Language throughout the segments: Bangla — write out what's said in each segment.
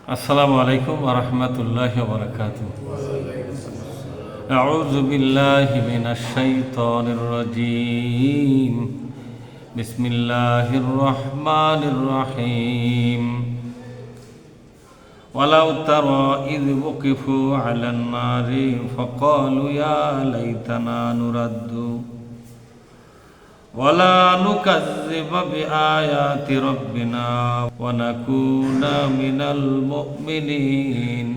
আসসালামু আলাইকুম ওয়া রাহমাতুল্লাহি ওয়া বারাকাতুহু। আউযু বিল্লাহি মিনাশ শাইতানির রাজীম। বিসমিল্লাহির রহমানির রহিম। ওয়ালাউ তারা ইয ওয়াকিফু আলান নারি ফাকালু ইয়া লাইতানা নুরাদ্দু ওয়ালা নুকাযযিবা বিআয়াতি রাব্বিনা ওয়া নাকুনা মিনাল মুমিনিন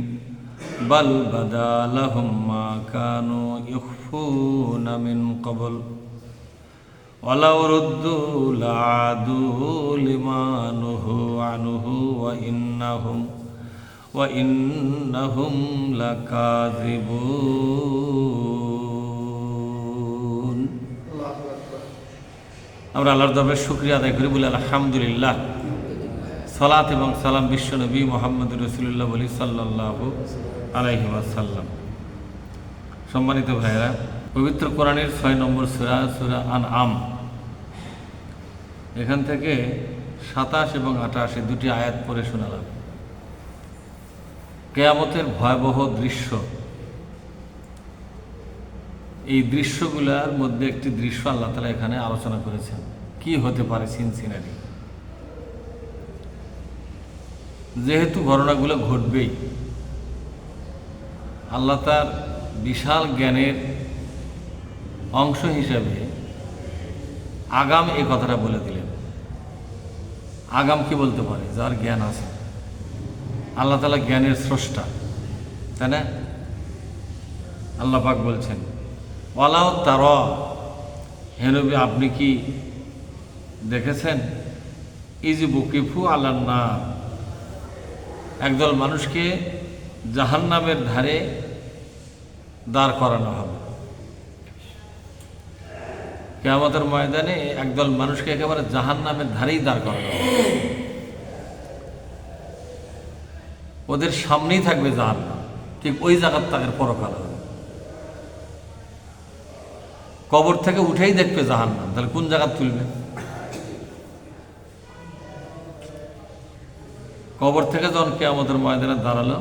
বাল বাদা লাহুম মা কানু ইখফুনা মিন ক্বাবল ওয়ালাউ রুদ্দু লাআদু লিমা নুহু আনহু ওয়া ইন্নাহুম লাকাযিবুন। আমরা আল্লাহর দরবারে শুকরিয়া আদায় করি, বলি আলহামদুলিল্লাহ। সালাত এবং সালাম বিশ্ব নবী মুহাম্মদুর রাসূলুল্লাহ বলি সাল্লাল্লাহু আলাইহি ওয়াসাল্লাম। সম্মানিত ভাইয়েরা, পবিত্র কোরআনের 6 নম্বর সূরা সূরা আনআম, এখান থেকে 27 এবং 28 দুটি আয়াত পড়ে শোনালাম। কিয়ামতের ভয়াবহ দৃশ্য, এই দৃশ্যগুলোর মধ্যে একটি দৃশ্য আল্লাহ তাআলা এখানে আলোচনা করেছেন। কি হতে পারে সিনসিনারি, যেহেতু ঘটনাগুলো ঘটবেই, আল্লাহ তার বিশাল জ্ঞানের অংশ হিসাবে আগাম এই কথাটা বলে দিলেন। আগাম কি বলতে পারে? যার জ্ঞান আছে। আল্লাহ তাআলা জ্ঞানের স্রষ্টা, তাই না? আল্লাহ পাক বলছেন ওয়ালাউ তারা, হে নবী আপনি কি দেখেছেন, ইয ওয়াকিফু আলান নার, একদল মানুষকে জাহান্নামের ধারে দাঁড় করানো হবে। কিয়ামতের ময়দানে একদল মানুষকে একেবারে জাহান্নামের ধারেই দাঁড় করানো হবে। ওদের সামনেই থাকবে জাহান্নাম, ঠিক ওই জায়গার তাদের পরকাল হবে। কবর থেকে উঠেই দেখবে জাহান্নাম, তাহলে কোন জায়গা তুলবে? কবর থেকে যখন কিয়ামতের ময়দানে দাঁড়ালো,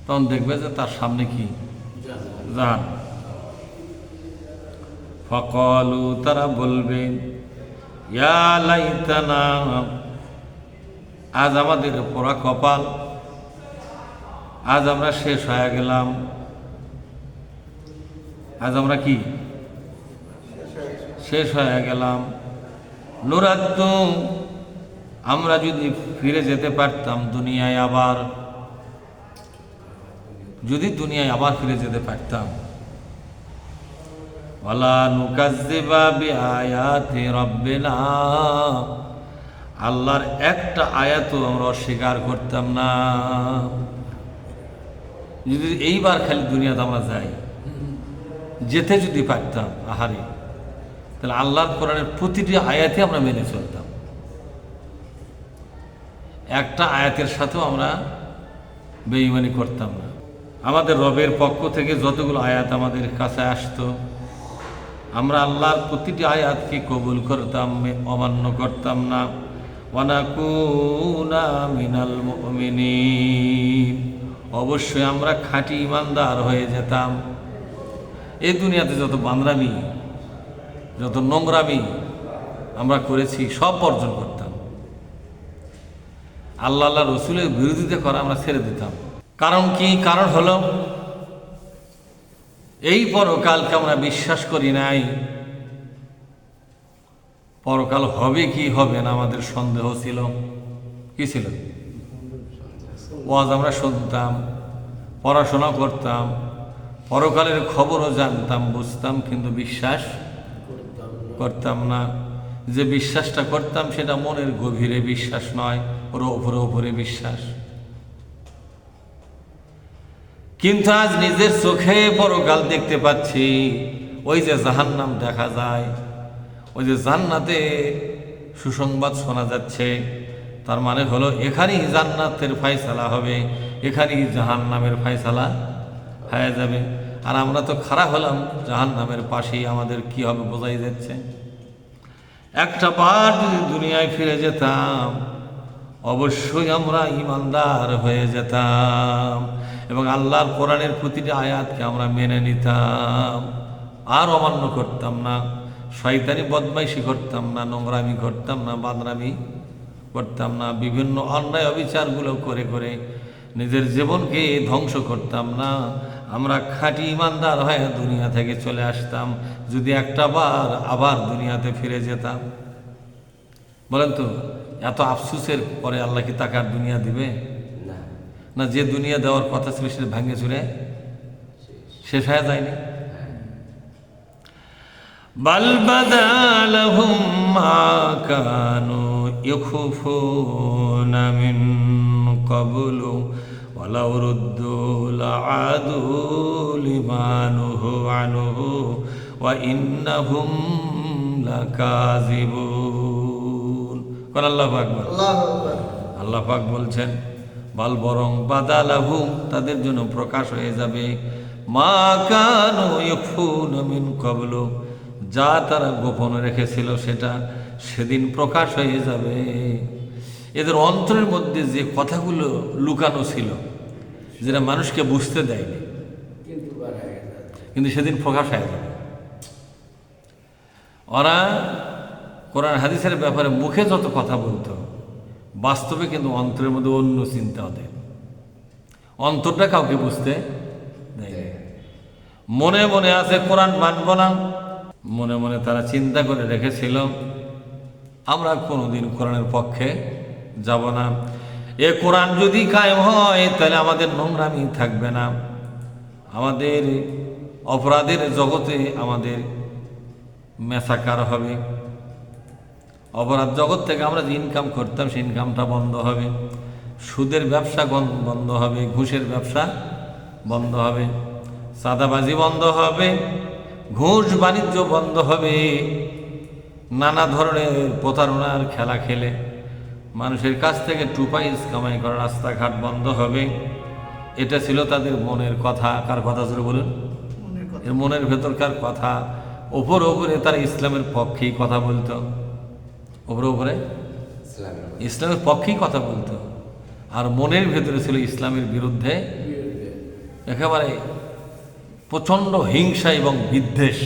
তখন দেখবে যে তার সামনে কি? জাহান্নাম। ফাকালু, তারা বলবে ইয়া লাইতানা, আজ আমাদের পোড়া কপাল, আজ আমরা শেষ হয়ে গেলাম। আজ আমরা কি শেষ হয়ে গেলাম। নুরাদ্দু, আমরা যদি ফিরে যেতে পারতাম দুনিয়ায়, আবার যদি দুনিয়ায় আবার ফিরে যেতে পারতাম। ওয়ালা নুকাযযিবা বিআয়াতি রাব্বিনা, আল্লাহর একটা আয়াতও আমরা অস্বীকার করতাম না। যদি এইবার খালি দুনিয়াতে আমরা যাই, যেতে যদি পারতাম, আহারে, তাহলে আল্লাহর কোরআনের প্রতিটি আয়াতে আমরা মেনে চলতাম। একটা আয়াতের সাথেও আমরা বেঈমানি করতাম না। আমাদের রবের পক্ষ থেকে যতগুলো আয়াত আমাদের কাছে আসতো, আমরা আল্লাহর প্রতিটি আয়াতকে কবুল করতাম, অমান্য করতাম না। ওয়া নাকুনা মিনাল মুমিনিন, অবশ্যই আমরা খাঁটি ইমানদার হয়ে যেতাম। এই দুনিয়াতে যত বান্দরামি, যত নোংরামি আমরা করেছি, সব বর্জন করতাম। আল্লাহ আল্লাহ রসুলের বিরোধিতা করা আমরা ছেড়ে দিতাম। কারণ কি? কারণ হলো এই পরকালকে আমরা বিশ্বাস করি নাই। পরকাল হবে কি হবে না আমাদের সন্দেহ ছিল। কি ছিল? ওয়াজ আমরা শুনতাম, পড়াশোনা করতাম, পরকালের খবরও জানতাম, বুঝতাম, কিন্তু বিশ্বাস করতাম না। যে বিশ্বাসটা করতাম সেটা মনের গভীরে বিশ্বাস নয়, ওর ওপরে ওপরে বিশ্বাস। কিন্তু আজ নিজের চোখে পরকাল দেখতে পাচ্ছি। ওই যে জাহান্নাম দেখা যায়, ওই যে জান্নাতে সুসংবাদ শোনা যাচ্ছে, তার মানে হলো এখানেই জান্নাতের ফায়সালা হবে, এখানেই জাহান্নামের ফায়সালা হয়ে যাবে। আর আমরা তো খাড়া হলাম জাহান্নামের পাশেই, আমাদের কি হবে বোঝাই যাচ্ছে। একটা বার যদি দুনিয়ায় ফিরে যেতাম, অবশ্যই আমরা ইমানদার হয়ে যেতাম এবং আল্লাহর কোরআনের প্রতিটি আয়াতকে আমরা মেনে নিতাম, আর অমান্য করতাম না, শয়তানি বদমাইশি করতাম না, নোংরামি করতাম না, বাদরামি করতাম না, বিভিন্ন অন্যায় অবিচারগুলো করে করে নিজের জীবনকে ধ্বংস করতাম না। আমরা খাঁটি ইমানদার হয়ে দুনিয়া থেকে চলে আসতাম যদি একটা বার আবার দুনিয়াতে ফিরে যেতাম। বলেন তো, এত আফসোসের পরে আল্লাহ কি তাকে আর দুনিয়া দিবে? না, যে দুনিয়া দেওয়ার কথা ছিল সেটা ভাঙে চুরে শেষ হয়ে যায়নি। বাল বাদালাহুম মা কানু ইখফুনা মিন ক্বাবলু ওয়ালাউ রুদ্দু লাআদু লিমা নুহু আনহু ওয়া ইন্নাহুম লাকাযিবুন। কোন আল্লাহু আকবার। আল্লাহ পাক বলছেন, বাল বরং বাদালাহুম তাদের জন্য প্রকাশ হয়ে যাবে, মা কানু ইখফুনা মিন ক্বাবলু যা তারা গোপন রেখেছিল সেটা সেদিন প্রকাশ হয়ে যাবে। এদের অন্তরের মধ্যে যে কথাগুলো লুকানো ছিল, যেটা মানুষকে বুঝতে দেয়নি, কিন্তু সেদিন প্রকাশ হয়ে যাবে। ওরা কোরআন হাদিসের ব্যাপারে মুখে যত কথা বলতো, বাস্তবে কিন্তু অন্তরের মধ্যে অন্য চিন্তা ওদের, অন্তরটা কাউকে বুঝতে দেয়নি। মনে মনে আছে কোরআন মানব না, মনে মনে তারা চিন্তা করে রেখেছিল আমরা কোনোদিন কোরআনের পক্ষে যাব না, এ কোরআন যদি কায়েম হয় তাহলে আমাদের নোংরামি থাকবে না, আমাদের অপরাধের জগতে আমাদের মেসাকার হবে, অপরাধ জগৎ থেকে আমরা যে ইনকাম করতাম সেই ইনকামটা বন্ধ হবে, সুদের ব্যবসা বন্ধ হবে, ঘুষের ব্যবসা বন্ধ হবে, চাঁদাবাজি বন্ধ হবে, ঘুষ বাণিজ্য বন্ধ হবে, নানা ধরনের প্রতারণার খেলা খেলে মানুষের কাছ থেকে টুপাইস কামাই করার রাস্তাঘাট বন্ধ হবে। এটা ছিল তাদের মনের কথা। কার কথা ছিল বলুন? এর মনের ভেতরকার কথা। ওপরে ওপরে তারা ইসলামের পক্ষেই কথা বলতো, ওপরে ওপরে ইসলামের পক্ষেই কথা বলতো, আর মনের ভেতরে ছিল ইসলামের বিরুদ্ধে একেবারে প্রচণ্ড হিংসা এবং বিদ্বেষ।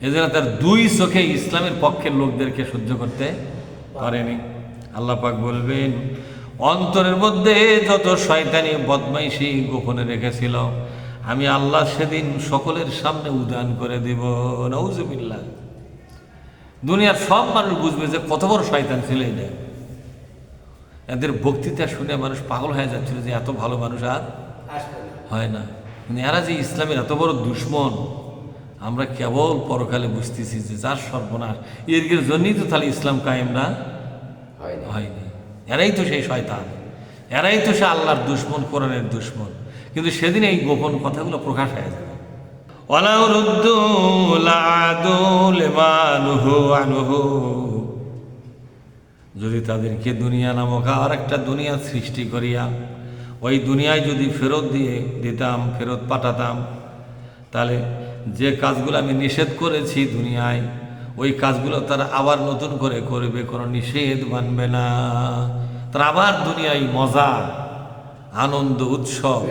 এজন্য তার দুই চোখে ইসলামের পক্ষের লোকদেরকে সহ্য করতে পারেনি। আল্লাহ পাক বলবেন, অন্তরের মধ্যে যত শয়তানি বদমাইশি গোপনে রেখেছিল আমি আল্লাহ সেদিন সকলের সামনে উদান করে দেব। নাউজুবিল্লাহ। দুনিয়ার সব মানুষ বুঝবে যে কত বড় শয়তান ছিল এটা। এদের বক্তৃতা শুনে মানুষ পাগল হয়ে যাচ্ছিল যে এত ভালো মানুষ আর হয় না। কিন্তু এরা যে ইসলামের এত বড় দুশ্মন আমরা কেবল পরকালে বুঝতেছি যে যার সর্বনাশ, এর জন্যই তো তাহলে ইসলাম কায়েম না হয়নি। এরাই তো সেই শয়তান, এরাই তো সে আল্লাহর দুশ্মন, কোরআনের দুশ্মন। কিন্তু সেদিন এই গোপন কথাগুলো প্রকাশ হয়ে যাবে। ওয়ালাউ রুদ্দু লাআদু লিমা নুহু আনহু, যদি তাদেরকে দুনিয়া নামক আর একটা দুনিয়া সৃষ্টি করিয়া ওই দুনিয়ায় যদি ফেরত ফেরত পাঠাতাম, তাহলে যে কাজগুলো আমি নিষেধ করেছি দুনিয়ায় ওই কাজগুলো তারা আবার নতুন করে করবে, কোনো নিষেধ মানবে না। তারা আবার দুনিয়ায় মজা, আনন্দ, উৎসব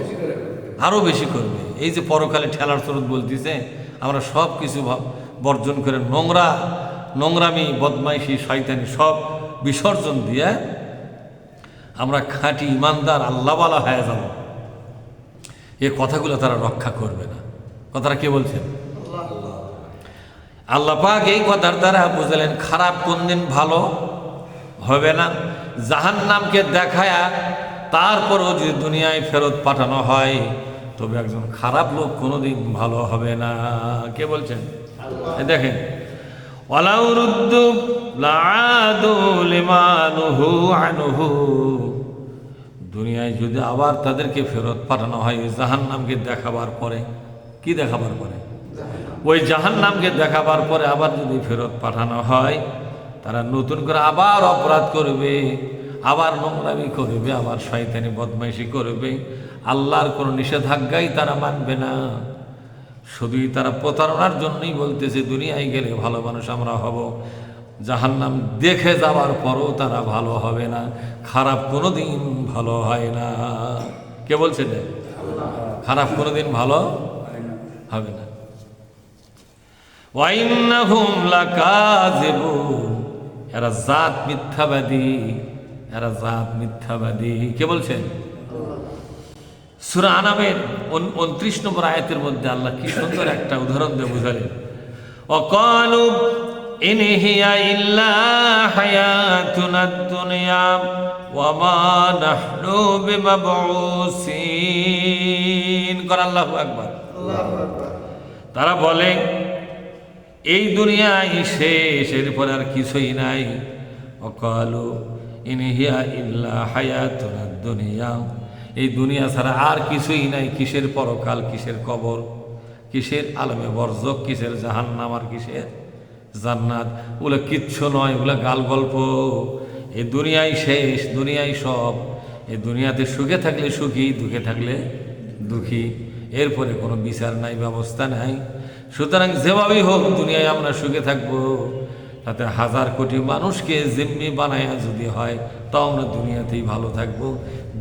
আরও বেশি করবে। এই যে পরকালে ঠেলার স্রোত বলতেছে, আমরা সব কিছু বর্জন করে নোংরামি, বদমাইশি, শয়তানি সব বিসর্জন দিয়ে আমরা খাঁটি ইমানদার আল্লাহওয়ালা হয়ে যাব। এ কথাগুলো তারা রক্ষা করবে না। কথাটা কে বলছেন? আল্লাহ পাক এই কথার দ্বারা বুঝলেন খারাপ কোনদিন ভালো হবে না। জাহান্নামকে দেখায়া তারপরও যদি দুনিয়ায় ফেরত পাঠানো হয় তবে একজন খারাপ লোক কোনোদিন ভালো হবে না। কে বলছেন? দেখেন, ওয়ালাউ রুদ্দু লাআদু লিমা নুহু আনহু, দুনিয়ায় যদি আবার তাদেরকে ফেরত পাঠানো হয় জাহান্নামকে দেখাবার পরে, কি দেখাবার পরে? ওই জাহান্নামকে দেখাবার পরে আবার যদি ফেরত পাঠানো হয়, তারা নতুন করে আবার অপরাধ করবে, আবার নোংরামি করবে, আবার শয়তানি বদমাইশি করবে। আল্লাহর কোনো নিষেধাজ্ঞাই তারা মানবে না। শুধুই তারা প্রতারণার জন্যই বলতেছে দুনিয়ায় গেলে ভালো মানুষ আমরা হব, জাহান্নাম দেখে যাওয়ার পরও তারা ভালো হবে না, খারাপ কোনোদিন ভালো হয় না। কে বলছে না? খারাপ কোনোদিন ভালো হবে না। ওয়াইন্নাহুম লাকাযিবুন, এরা জাত মিথ্যাবাদী, এরা জাত মিথ্যাবাদী। কে বলছেন? সূরা আনামের 29 নম্বর আয়াতের মধ্যে আল্লাহ কি সুন্দর একটা উদাহরণ দিয়ে বুঝালেন। ওয়াকালু ইন হিয়া ইল্লা হায়াতুনাদ দুনিয়া ওয়া মা নাহনু বিমাবউসিন। কর আল্লাহু আকবার। তারা বলে এই দুনিয়াই শেষ, এরপর আর কিছুই নাই। ওয়াকালু ইন হিয়া ইল্লা হায়াতুনাদ দুনিয়া, এই দুনিয়া ছাড়া আর কিছুই নাই। কিসের পরকাল, কিসের কবর, কিসের আলমে বরজক, কিসের জাহান্নাম আর কিসের জান্নাত, ওগুলো কিচ্ছু নয়, ওগুলো গাল গল্প। এই দুনিয়াই শেষ, দুনিয়াই সব। এই দুনিয়াতে সুখে থাকলে সুখী, দুঃখে থাকলে দুঃখী, এরপরে কোনো বিচার নাই, ব্যবস্থা নাই। সুতরাং যেভাবেই হোক দুনিয়ায় আমরা সুখে থাকবো, তাতে 1000 কোটি মানুষকে জিম্মি বানায়া যদি হয়, তাও আমরা দুনিয়াতেই ভালো থাকবো।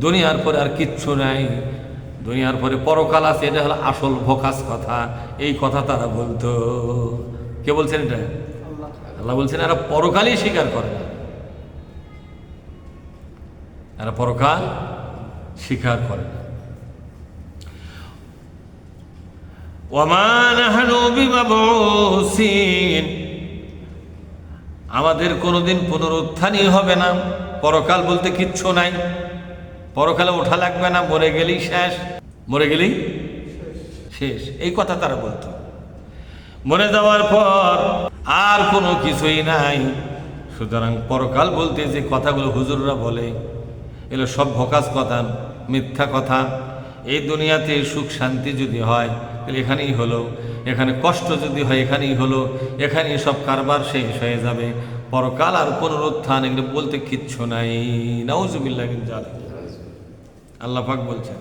দুনিয়ার পরে আর কিচ্ছু নাই, দুনিয়ার পরে পরকাল আছে, এটা হলো আসল ভোকাস কথা। এই কথা তারা বলতো। কে বলছেন এটা? আল্লাহ বলছেন এরা পরকালই স্বীকার করে না, এরা পরকাল স্বীকার করে না। ওয়ামা নাহনু বিমাবউসিন, আমাদের কোনোদিন পুনরুত্থানই হবে না। পরকাল বলতে কিচ্ছু নাই, পরকালে ওঠা লাগবে না, মরে গেলেই শেষ, মরে গেলেই শেষ, এই কথা তারা বলতো। মরে যাওয়ার পর আর কোনো কিছুই নাই। সুতরাং পরকাল বলতে যে কথাগুলো হুজুররা বলে, এগুলো সব ভোকাস কথা, মিথ্যা কথা। এই দুনিয়াতে সুখ শান্তি যদি হয় তাহলে এখানেই হলো, এখানে কষ্ট যদি হয় এখানেই হলো, এখানেই সব কারবার শেষ হয়ে যাবে। পরকাল আর পুনরুত্থান এগুলো বলতে কিচ্ছু নাই। নাউজুবিল্লাহ মিন যালিক। আল্লাহ পাক বলছেন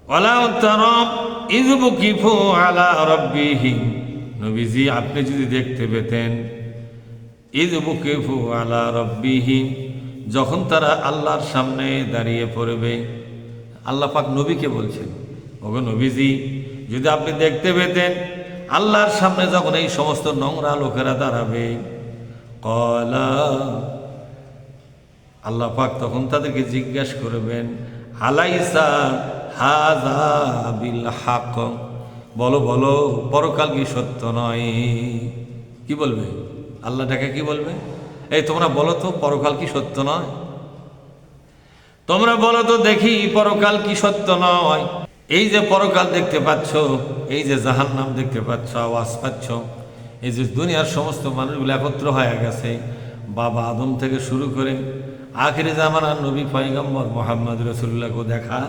ওয়ালা তারা ইয বুকিফু আলা রাব্বিহিম, নবীজি আপনি যদি দেখতে পেতেন, ইয বুকিফু আলা রাব্বিহিম, যখন তারা আল্লাহর সামনে দাঁড়িয়ে পড়বে। আল্লাহ পাক নবীকে বলছেন, ওগো নবীজি যদি আপনি দেখতে পেতেন আল্লাহর সামনে যখন এই সমস্ত নোংরা লোকেরা দাঁড়াবে, ক্বালা, আল্লাহ পাক তখন তাদেরকে জিজ্ঞাসা করবেন, আলাইসা হাযা বিল হক, বলো বলো পরকাল কি সত্য নয়? কি বলবে? আল্লাহ ডাকে কি বলবে? এই তোমরা বলো তো পরকাল কি সত্য নয়? তোমরা বলো তো দেখি পরকাল কি সত্য নয়? এই যে পরকাল দেখতে পাচ্ছ, এই যে জাহান্নাম দেখতে পাচ্ছ, আওয়াজ পাচ্ছ, এই যে দুনিয়ার সমস্ত মানুষগুলো একত্র হয়ে গেছে, বাবা আদম থেকে শুরু করে আখিরে জামানার নবী পয়গম্বর মুহাম্মদ রাসূলুল্লাহকে দেখা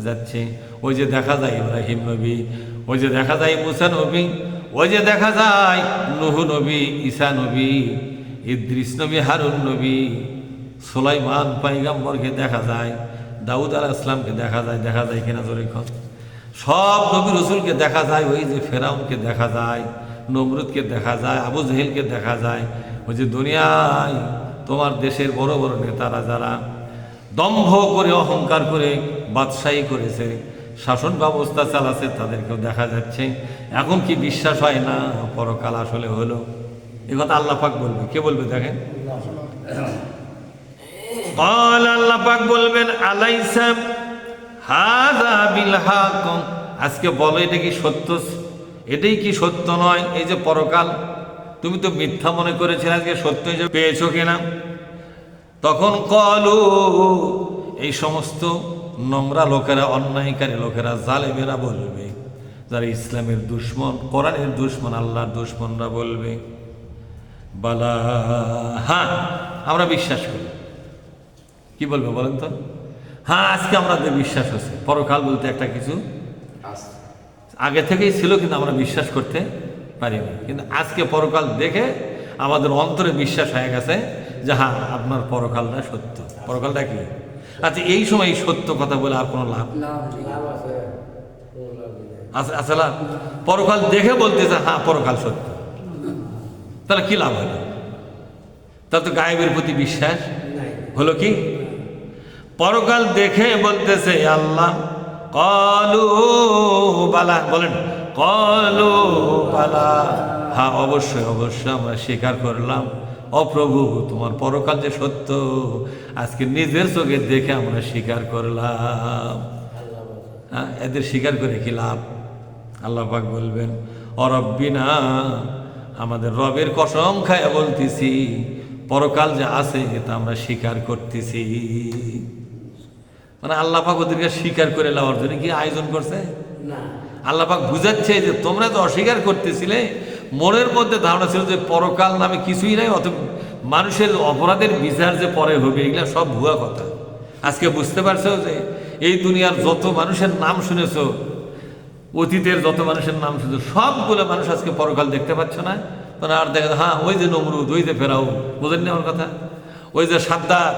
যাচ্ছে। ওই যে দেখা যায় ইব্রাহিম নবী, ওই যে দেখা যায় মুসা নবী, ওই যে দেখা যায় নূহ নবী, ঈসা নবী, ইদ্রিস নবী, হারুন নবী, সুলাইমান পয়গম্বরকে দেখা যায়, দাউদ আলাইহিস সালামকে দেখা যায়। দেখা যায় কিনা জোরে কন? সব নবী রসুলকে দেখা যায়। ওই যে ফেরাউনকে দেখা যায়, নমরুদকে দেখা যায়, আবু জেহেলকে দেখা যায়। ওই যে দুনিয়ায় তোমার দেশের বড় বড় নেতারা যারা দম্ভ করে অহংকার করে বাদশাহী করেছে, শাসন ব্যবস্থা চালাচ্ছে, তাদেরকেও দেখা যাচ্ছে। এখন কি বিশ্বাস হয় না পরকাল আসলে হলো? এ কথা আল্লাহ পাক বলবে। কে বলবে? দেখেন আল্লাহ পাক বলবেন, আলাইসা হাযা বিল হক, আজকে বলো এটা কি সত্য? এটাই কি সত্য নয়? এই যে পরকাল তুমি তো মিথ্যা মনে করেছিলে, আজকে সত্য হিসেবে পেয়েছো কিনা? তখন কলু, এই সমস্ত নোংরা লোকেরা, অন্যায়কারী লোকেরা, জালেমেরা বলবে, যারা ইসলামের দুশ্মন, কোরআনের দুশ্মন, আল্লাহর দুশ্মনরা বলবে, বালা, হ্যাঁ আমরা বিশ্বাস করি। কি বলবে বলেন তো? হ্যাঁ আজকে আমাদের বিশ্বাস হচ্ছে পরকাল বলতে একটা কিছু আগে থেকেই ছিল, কিন্তু আমরা বিশ্বাস করতে পারিনি। কিন্তু আজকে পরকাল দেখে আমাদের অন্তরে বিশ্বাস হয়ে গেছে যে হ্যাঁ আপনার পরকালটা সত্য। পরকালটা কি? আচ্ছা এই সময় সত্য কথা বলে আর কোনো লাভ আছে? আসলে পরকাল দেখে বলতেছে হ্যাঁ পরকাল সত্য, তাহলে কি লাভ হলো? তা তো গায়েবের প্রতি বিশ্বাস নাই। হলো কি? পরকাল দেখে বলতেছে আল্লাহ, কলু বালা, বলেন কলু বালা, হ্যাঁ অবশ্যই অবশ্যই আমরা স্বীকার করলাম। অপ্রভু, তোমার পরকাল যে সত্য আজকে নিজের চোখে দেখে আমরা স্বীকার করলাম। হ্যাঁ, এদের স্বীকার করে কি লাভ? আল্লাহ পাক বলবেন, অরব্বিনা, আমাদের রবের কসম খায়া বলতেছি পরকাল যে আছে তা আমরা স্বীকার করতেছি। মানে আল্লাহ পাক ওদেরকে স্বীকার করে নেওয়ার জন্য কি আয়োজন করছে? না, আল্লাহ পাক বুঝাচ্ছে যে তোমরা তো অস্বীকার করতেছিলে, মনের মধ্যে ধারণা ছিল যে পরকাল নামে কিছুই নাই, অত মানুষের অপরাধের বিচার যে পরে হবে, এগুলা সব ভুয়া কথা। আজকে বুঝতে পারছো যে এই দুনিয়ার যত মানুষের নাম শুনেছো, অতীতের যত মানুষের নাম শুনেছো, সবগুলো মানুষ আজকে পরকাল দেখতে পাচ্ছ না? তোরা আর দেখা, হ্যাঁ ওই যে নমরুদ, ওই যে ফেরাও, বোঝেন না আমার কথা? ওই যে সাদ্দাত,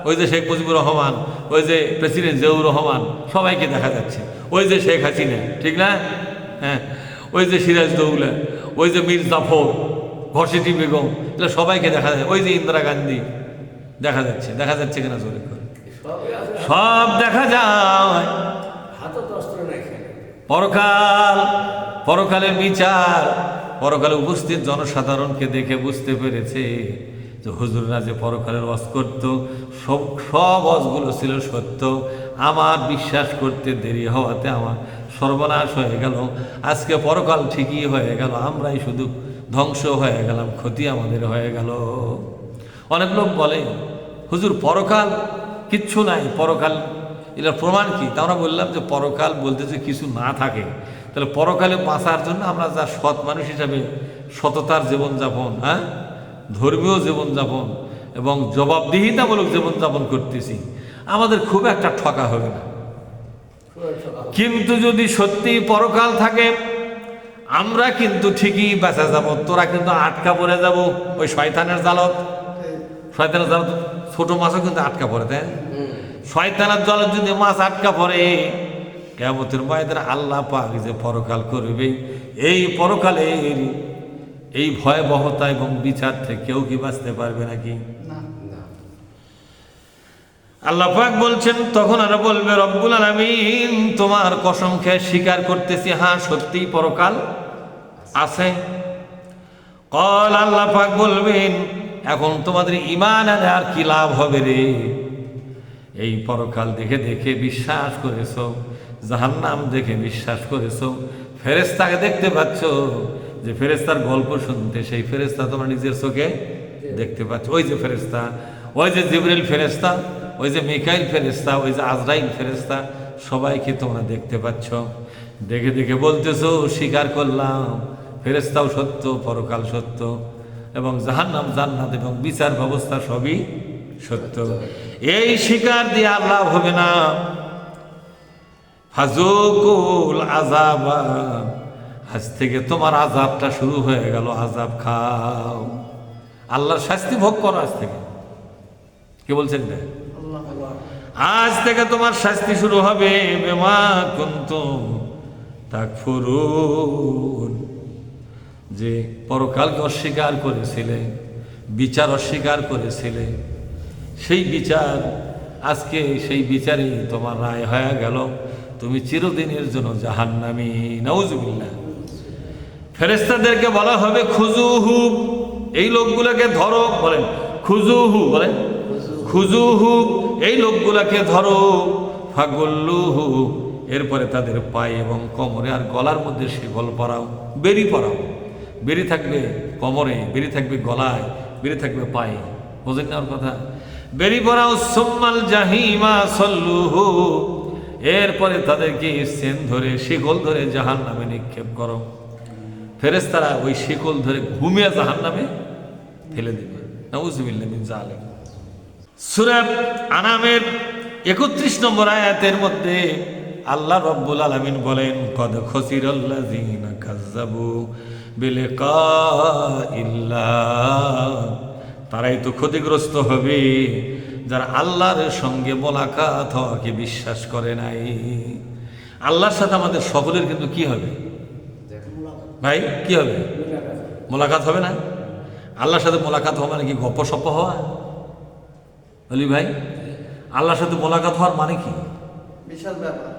ওই যে শেখ মুজিবুর রহমান, ওই যে প্রেসিডেন্ট জিয়াউর রহমান, সবাইকে দেখা যাচ্ছে। ওই যে শেখ হাসিনা, ঠিক না? হ্যাঁ, ওই যে সিরাজদৌলা, ওই যে মীর জাফর, ঘসেটি বেগম, এগুলো সবাইকে দেখা যায়। ওই যে ইন্দিরা গান্ধী দেখা যাচ্ছে। দেখা যাচ্ছে কিনা জোরে করে? সবই আছে, সব দেখা যায়। হাতত অস্ত্র নাই খেলে। পরকাল, পরকালের বিচার, পরকালে উপস্থিত জনসাধারণকে দেখে বুঝতে পেরেছে যে হুজুররা যে পরকালের ওয়াজ করত, সব ওয়াজগুলো ছিল সত্য। আমার বিশ্বাস করতে দেরি হওয়াতে আমার সর্বনাশ হয়ে গেল। আজকে পরকাল ঠিকই হয়ে গেল, আমরাই শুধু ধ্বংস হয়ে গেলাম, ক্ষতি আমাদের হয়ে গেল। অনেক লোক বলে হুজুর পরকাল কিচ্ছু নাই, পরকাল এটার প্রমাণ কি? তা আমরা বললাম যে পরকাল বলতে যে কিছু না থাকে, তাহলে পরকালে বাঁচার জন্য আমরা যা সৎ মানুষ হিসাবে সততার জীবনযাপন, হ্যাঁ ধর্মীয় জীবনযাপন এবং জবাবদিহিতামূলক জীবনযাপন করতেছি, আমাদের খুব একটা ঠকা হবে না। কিন্তু যদি সত্যি পরকাল থাকে, আমরা কিন্তু ঠিকই বেঁচে যাব, তোরা কিন্তু আটকা পড়ে যাব ওই শয়তানের জালত। শয়তানের জালত ছোট মাছও কিন্তু আটকা পড়ে, তাই না? শয়তানের জালত যদি মাছ আটকা পড়ে, কিয়ামতের ময়দানে আল্লাহ পাক যে পরকাল করবে, এই পরকালের এই ভয়াবহতা এবং বিচার থেকে কেউ কি বাঁচতে পারবে নাকি? আল্লাহ পাক বলছেন, তখন আর বলবে রব্বুল আলামিন তোমার কসম খেয়ে স্বীকার করতেছি, হ্যাঁ সত্যিই পরকাল আছে। কল, আল্লাহ পাক বলবেন এখন তোমাদের ঈমান আর কি লাভ হবে রে? এই পরকাল দেখে দেখে বিশ্বাস করেছো, জাহান্নাম দেখে বিশ্বাস করেছো, ফেরেশতাকে দেখতে পাচ্ছ, যে ফেরেশতার গল্প শুনতে, সেই ফেরেশতা তোমরা নিজের চোখে দেখতে পাচ্ছ। ওই যে ফেরেশতা, ওই যে জিবরিল ফেরেশতা, ওই যে মিকাইল ফেরেশতা, ওই যে আজরাইল ফেরেশতা, সবাইকে তোমরা দেখতে পাচ্ছ। দেখে দেখে বলতেছো স্বীকার করলাম ফেরেশতাও সত্য, পরকাল সত্য, এবং জাহান্নাম জান্নাত এবং বিচার ব্যবস্থা সবই সত্য। এই স্বীকার দিয়ে আল্লাহ হবে না। ফাজুকুল আযাবা, আজ থেকে তোমার আযাবটা শুরু হয়ে গেল, আযাব খাও, আল্লাহর শাস্তি ভোগ করো আজ থেকে। কে বলছেন না? আজ থেকে তোমার শাস্তি শুরু হবে, বিমা কুনতুম তাকফুরুন, যে পরকালকে অস্বীকার করেছিলে, বিচার অস্বীকার করেছিলে, সেই বিচার আজকে সেই বিচারেই তোমার রায় হয়ে গেল, তুমি চিরদিনের জন্য জাহান্নামী। নাউজুবিল্লাহ। ফেরেশতাদেরকে বলা হবে খুজুহু, এই লোকগুলোকে ধরো, বলেন খুজুহু, বলেন খুজুহু, এই লোকগুলোকে ধরো, ফাগুল্লুহু, এরপরে তাদের পায়ে এবং কোমরে আর গলার মধ্যে শিকল পরাও, বেরি পরাও। বেরি থাকবে কোমরে, বেরি থাকবে গলায়, বেরি থাকবে পায়ে, বোঝেন না ওর কথা? বেরি পরাও। সুম্মাল জাহিমা সল্লুহু, এরপরে তাদেরকে সেন ধরে, শিকল ধরে জাহান্নামে নিক্ষেপ করো। ফেরেশতারা ওই শিকল ধরে ঘুমিয়ে জাহান্নামে ফেলে দেবে। নাউজুবিল্লাহ মিন যালিক। সূরা আনামের 31 নম্বর আয়াতের মধ্যে আল্লাহ রব্বুল আলামিন বলেন, কদ খসিরাল্লাযীনা কাযযাবু বিলিকাইল্লাহ, তারাই তো ক্ষতিগ্রস্ত হবে যারা আল্লাহর সঙ্গে মোলাকাত হওয়াকে বিশ্বাস করে নাই। আল্লাহর সাথে আমাদের সকলের কিন্তু কি হবে ভাই? কি হবে? মোলাকাত হবে না? আল্লাহর সাথে মোলাকাত হওয়া মানে কি গপ্প সপ্প হওয়া? বলি ভাই, আল্লাহর সাথে মোলাকাত হওয়ার মানে কি? বিশাল ব্যাপার।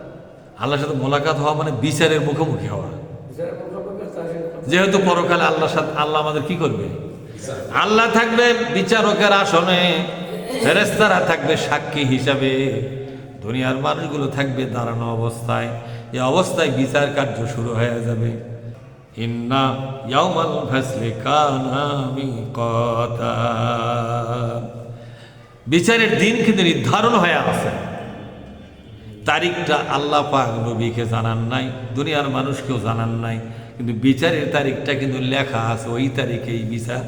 আল্লাহর সাথে মোলাকাত হওয়া মানে বিচারের মুখোমুখি হওয়া। বিচারের মুখোমুখি তার সাথে যেহেতু পরকালে আল্লাহর সাথে আল্লাহ আমাদের কি করবে? আল্লাহ থাকবে বিচারকের আসনে, ফেরেশতারা থাকবে সাক্ষী হিসাবে, দুনিয়ার মানুষগুলো থাকবে দাঁড়ানো অবস্থায়। এই অবস্থায় বিচার কার্য শুরু হয়ে যাবে। ইন্না ইয়াউমাল ফাসলি কানা মিকাতা। বিচারের দিন কিন্তু নির্ধারণ হয়ে আছে, তারিখটা আল্লাহ পাক নবীকে জানান নাই, দুনিয়ার মানুষকেও জানান নাই, কিন্তু বিচারের তারিখটা কিন্তু লেখা আছে, ওই তারিখেই বিচার।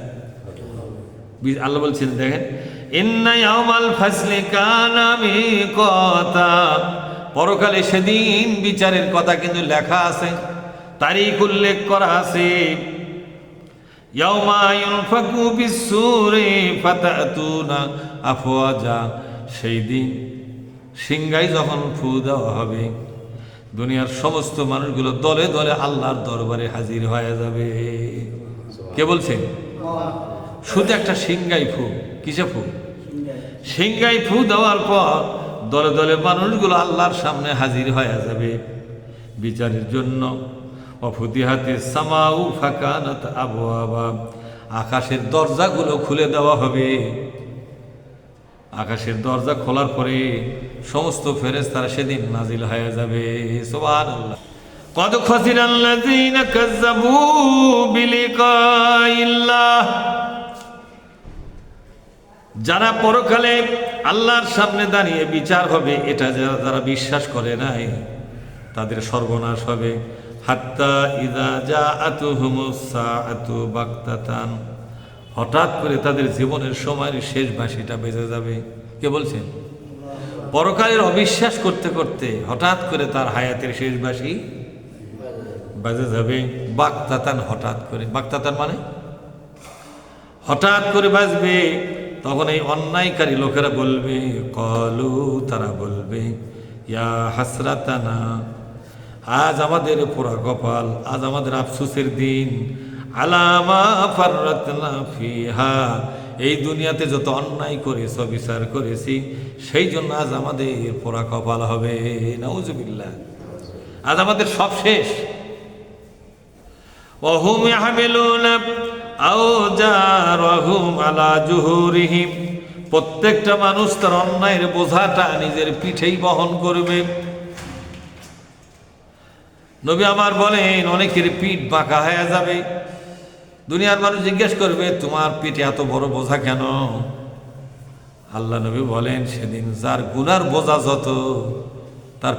আল্লাহ বলছেন দেখেন, ইন্না ইয়াউমাল ফাসলি কানা মিকাতা, পরকালে সেদিন বিচারের কথা কিন্তু লেখা আছে, তারিখ উল্লেখ করা আছে। ইয়াউমা ইউনফাকু বিস-সূরি ফাতাতুনা আফওয়াজা, সেই দিন সিংহায় যখন ফু দেওয়া হবে, দুনিয়ার সমস্ত মানুষগুলো দলে দলে আল্লাহর দরবারে হাজির হয়ে যাবে। কে বলছেন? শুধু একটা সিংহাই ফু। কিসে ফু? সিংহাই ফু দেওয়ার পর দলে দলে মানুষগুলো আল্লাহর সামনে হাজির হয়ে যাবে বিচারের জন্য। অফুতিহাতিস সামাউ ফাকানাত আবওয়াবা, আকাশের দরজাগুলো খুলে দেওয়া হবে। আকাশের দরজা খোলার পরে সমস্ত ফেরেশতারা সেদিন নাজিল হয়ে যাবে। সুবহানাল্লাহ। কদ খাসিরাল্লাযীনা কাযযাবু বিলিকাইল্লাহ, যারা পরকালে আল্লাহর সামনে দাঁড়িয়ে বিচার হবে এটা যারা বিশ্বাস করে নাই, তাদের সর্বনাশ হবে। হাত্তা ইযা জাআতুহুমুস সাআতু বাগতাতান, হঠাৎ করে তাদের জীবনের সময়ের শেষ বাঁশিটা বেজে যাবে। কে বলছেন? পরকালের অবিশ্বাস করতে করতে হঠাৎ করে তার হায়াতের শেষ বাঁশি বেজে যাবে। বাগতাতান, হঠাৎ করে। বাগতাতান মানে হঠাৎ করে বাজবে। তখন এই অন্যায়কারী লোকেরা বলবে, কলু, তারা বলবে, ইয়া হাসরাতানা, আজ আমাদের পোড়া কপাল, আজ আমাদের আফসোসের দিন। আলামা ফাররাতনা ফিহা, এই দুনিয়াতে যত অন্যায় করেছ, বিচার করেছি, সেই জন্য আজ আমাদের পোড়া কপাল হবে। নাউজুবিল্লাহ, আজ আমাদের সব শেষ। ওয়াহুম ইয়াহমিলুনা আওজারহুম আলা জুহুরিহিম, প্রত্যেকটা মানুষ তার অন্যায়ের বোঝাটা নিজের পিঠেই বহন করবে। নবী আমার বলেন, অনেকের পিঠ বাঁকা হয়ে যাবে। দুনিয়ার মানুষ জিজ্ঞেস করবে, তোমার পিঠে এত বড় বোঝা কেন? আল্লাহ নবী বলেন, সেদিন যার গুনার বোঝা যত, তার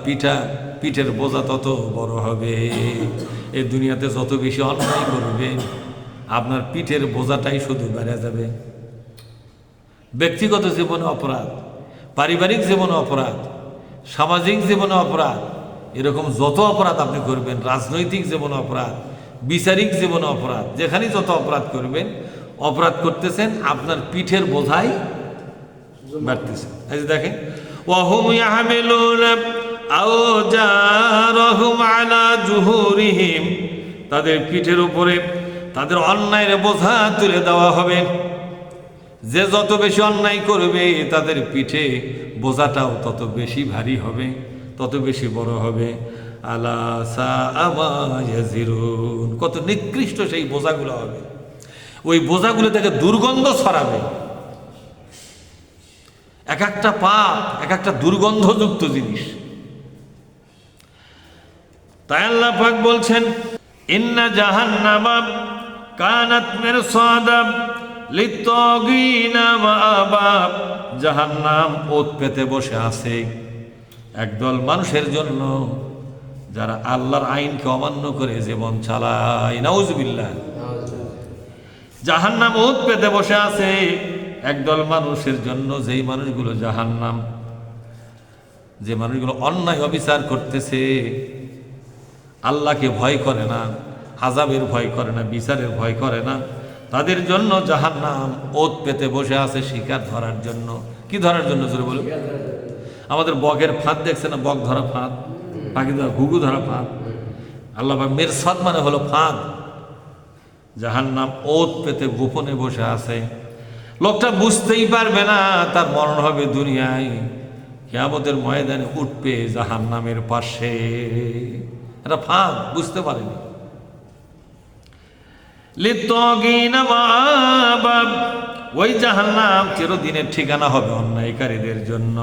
পিঠের বোঝা তত বড় হবে। এই দুনিয়াতে যত বেশি অন্যায় করবে, আপনার পিঠের বোঝাটাই শুধু বেড়ে যাবে। ব্যক্তিগত জীবনে অপরাধ, পারিবারিক জীবনে অপরাধ, সামাজিক জীবনে অপরাধ, এরকম যত অপরাধ আপনি করবেন, রাজনৈতিক জীবনে অপরাধ, বিচারিক জীবনে অপরাধ, যেখানেই যত অপরাধ করবেন, অপরাধ করতেছেন, আপনার পিঠের বোঝাই বাড়তেছে। এই যে দেখেন, ওয়াহুম ইয়াহমিলুনা আওজারহুম আলা জুহুরিহিম, তাদের পিঠের উপরে তাদের অন্যায়ের বোঝা তুলে দেওয়া হবে। যে যত বেশি অন্যায় করবে, তাদের পিঠে বোঝাটাও তত বেশি ভারী হবে, তত বেশি বড় হবে। আলা সাআ মা ইয়াজিরুন, কত নিকৃষ্ট সেই বোঝাগুলো হবে। ওই বোঝাগুলো থেকে দুর্গন্ধ ছড়াবে। এক একটা পাপ এক একটা দুর্গন্ধযুক্ত জিনিস। তাই আল্লাহ পাক বলছেন, ইন্না জাহান্নামা কানাত মিরসাদা লিত্তাগিনা মাআবা, জাহান্নাম ওত পেতে বসে আছে একদল মানুষের জন্য যারা আল্লাহর আইনকে অমান্য করে জীবন চালায়। নাউজুবিল্লাহ। জাহান্নাম ওত পেতে বসে আছে একদল মানুষের জন্য, যেই মানুষগুলো জাহান্নাম, যে মানুষগুলো অন্যায় অবিচার করতেছে, আল্লাহকে ভয় করে না, আযাবের ভয় করে না, বিচারের ভয় করে না, তাদের জন্য জাহান্নাম ওত পেতে বসে আছে শিকার ধরার জন্য। কি ধরার জন্য জোরে বলুন? আমাদের বগের ফাঁদ দেখছে না, বক ধরা ফাঁদ, পাখি ধরা, ঘুঘু ধরা ফাঁদ। আল্লাহ পাক মিরসাদ মানে হলো ফাঁদ। জাহান্নাম ওত পেতে গোপনে বসে আছে, লোকটা বুঝতেই পারবে না তার মরণ হবে দুনিয়ায়, কিয়ামতের ময়দানে উঠবে জাহান্নামের পাশে। এটা ফাঁক, বুঝতে পারেনি। লিত্তাগিনা মাআবা, ওই জাহান্নাম চিরদিনের ঠিকানা হবে অন্যায়কারীদের জন্য।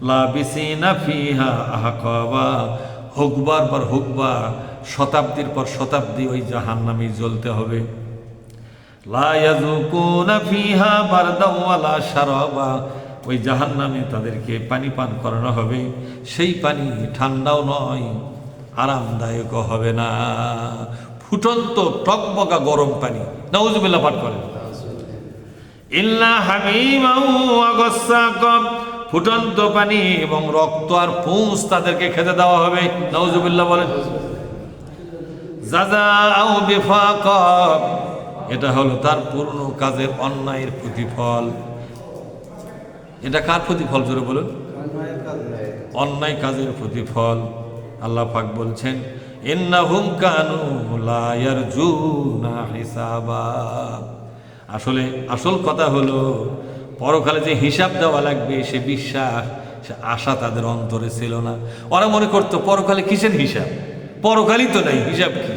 লাবিসিনা ফিহা আহকাবা, হুকবার পর হুকবা, শতাব্দীর পর শতাব্দী ওই জাহান্নামে জ্বলতে হবে। লা ইয়াযুকুনা ফিহা বারদাও ওয়ালা শারাবা, ওই জাহান্নামে তাদেরকে পানি পান করানো হবে, সেই পানি ঠান্ডাও নয়, আরামদায়ক হবে না, ফুটন্ত টকবকা গরম পানি। নাউজুবিল্লাহ পাঠ করেন। ইল্লা হামিমাও ওয়া গাসসাকা, ফুটন্ত পানি এবং রক্ত আর পুঁজ তাদেরকে খেতে দেওয়া হবে। নাউজুবিল্লাহ বলেন। জাযাআও বিফাকা, এটা হলো তার পূর্ণ কাজের অন্যায়ের প্রতিফল। এটা কার প্রতিফল জোরে বলুন? অন্যায় কাজের প্রতিফল। আল্লাহ পাক বলছেন ইন্নাহুম কানু লা ইয়ারজুনা হিসাবা। আসলে আসল কথা হলো পরকালে যে হিসাব দেওয়া লাগবে সে বিশ্বাস, সে আশা তাদের অন্তরে ছিল না। ওরা মনে করতো পরকালে কিসের হিসাব, পরকালই তো নাই, হিসাব কি?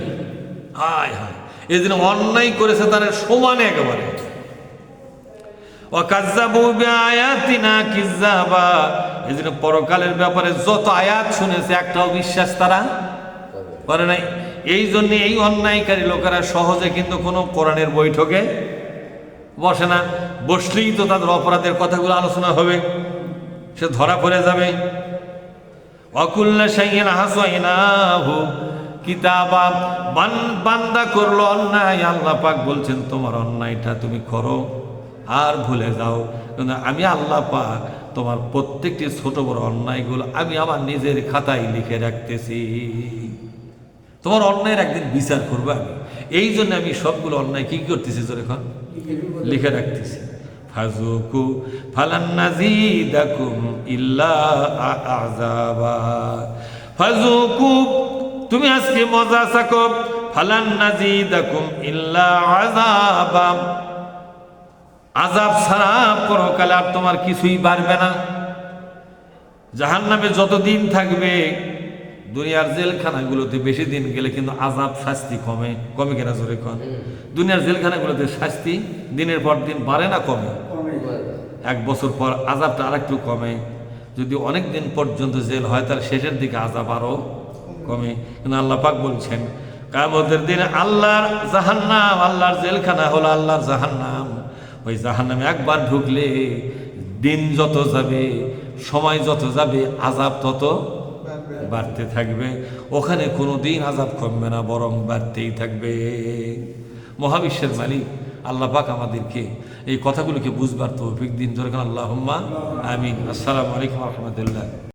হায় হায়, এই জন্য অন্যায় করেছে তারা সমানে একেবারে। ওয়াকাজ্জাবু বিআয়াতিনা কিজ্জাবা, এই জন্য পরকালের ব্যাপারে যত আয়াত শুনেছে একটাও বিশ্বাস তারা করে নাই। এই জন্য এই অন্যায়কারী লোকেরা সহজে কিন্তু কোনো কোরআনের বৈঠকে বসে না, বসলেই তো তাদের অপরাধের কথাগুলো আলোচনা হবে, সে ধরা পড়ে যাবে। ওয়াকুল্লা শাইইন আহসাইনাহু কিতাবা, বান্দা করলো অন্যায়, আল্লাহ পাক বলছেন তোমার অন্যায়টা তুমি করো আর ভুলে যাও, কিন্তু আমি আল্লাহ পাক তোমার প্রত্যেকটি ছোট বড় অন্যায়গুলো আমি আমার নিজের খাতায় লিখে রাখতেছি। তোমার অন্যায়ের একদিন বিচার করবো আমি, এই জন্য আমি সবগুলো অন্যায় কি করতেছি তোর এখন লিখে রাখতেছি। ফাজুকু ফালান নাজিদাকুম ইল্লা আযাবা, ফাজুকু তুমি আজকে মজা চাকো, ফালান নাজিদাকুম ইল্লা আযাবা, আযাব ছাড়া পরকালে আর তোমার কিছুই বাড়বে না। জাহান্নামে যতদিন থাকবে, দুনিয়ার জেলখানাগুলোতে বেশি দিন গেলে কিন্তু আযাব শাস্তি কমে, কমে কেনা জোরে কম। দুনিয়ার জেলখানাগুলোতে শাস্তি দিনের পর দিন বাড়ে না কমে? 1 বছর পর আযাবটা আরেকটু কমে। যদি অনেক দিন পর্যন্ত জেল হয় তার শেষের দিকে আযাব আরও কমে। কিন্তু আল্লাহ পাক বলছেন কিয়ামতের দিনে আল্লাহর জাহান্নাম, আল্লাহর জেলখানা হলো আল্লাহর জাহান্নাম। ওই জাহান্নামে একবার ঢুকলে দিন যত যাবে, সময় যত যাবে, আযাব তত বাড়তে থাকবে। ওখানে কোনো দিন আযাব কমবে না, বরং বাড়তেই থাকবে। মহাবিশ্বের মালিক আল্লাহ পাক আমাদেরকে এই কথাগুলোকে বুঝবার তৌফিক দিন। জোরে আল্লাহুম্মা আমিন। আসসালামু আলাইকুম ওয়া রাহমাতুল্লাহ।